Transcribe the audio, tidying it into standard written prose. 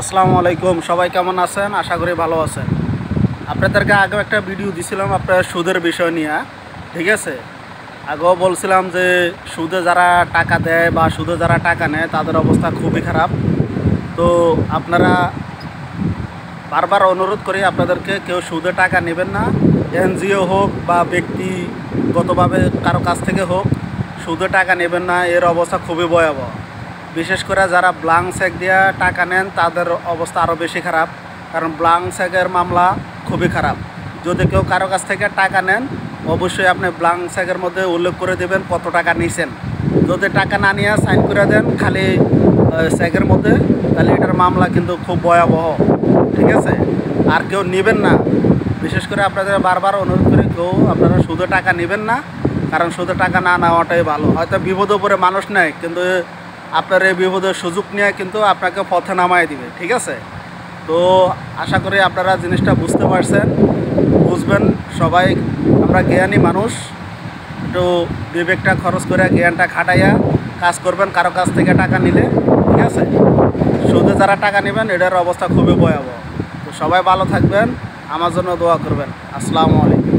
আসসালামু আলাইকুম। সবাই কেমন আছেন? আশা করি ভালো আছেন। আপনাদেরকে আগেও একটা ভিডিও দিছিলাম আপনার সুদের বিষয় নিয়ে, ঠিক আছে? আগেও বলছিলাম যে সুদে যারা টাকা দেয় বা সুদে যারা টাকা নেয় তাদের অবস্থা খুবই খারাপ। তো আপনারা বারবার অনুরোধ করি আপনাদেরকে, কেউ সুদে টাকা নেবেন না। এনজিও হোক বা ব্যক্তিগতভাবে কারো কাছ থেকে হোক, সুদে টাকা নেবেন না। এর অবস্থা খুবই ভয়াবহ। বিশেষ করে যারা ব্লাঙ্ক চেক দিয়ে টাকা নেন তাদের অবস্থা আরও বেশি খারাপ, কারণ ব্লাঙ্ক চেকের মামলা খুবই খারাপ। যদি কেউ কারো কাছ থেকে টাকা নেন, অবশ্যই আপনি ব্লাঙ্ক চেকের মধ্যে উল্লেখ করে দেবেন কত টাকা নিয়েছেন। যদি টাকা না নিয়ে সাইন করে দেন খালি চেকের মধ্যে, তাহলে এটার মামলা কিন্তু খুব ভয়াবহ, ঠিক আছে? আর কেউ নেবেন না। বিশেষ করে আপনাদের বারবার অনুরোধ করি, কেউ আপনারা সুদে টাকা নেবেন না, কারণ সুদে টাকা না নেওয়াটাই ভালো। হয়তো বিপদে পড়ে মানুষ নেয়, কিন্তু আপনার এই বিপদের সুযোগ নিয়ে কিন্তু আপনাকে পথে নামায় দিবে, ঠিক আছে? তো আশা করি আপনারা জিনিসটা বুঝতে পারছেন, বুঝবেন। সবাই আমরা জ্ঞানী মানুষ, একটু বিবেকটা খরচ করে জ্ঞানটা খাটাইয়া কাজ করবেন কারো কাছ থেকে টাকা নিলে, ঠিক আছে? সুদে যারা টাকা নেবেন এটার অবস্থা খুবই ভয়াবহ। তো সবাই ভালো থাকবেন, আমার জন্য দোয়া করবেন। আসসালামু আলাইকুম।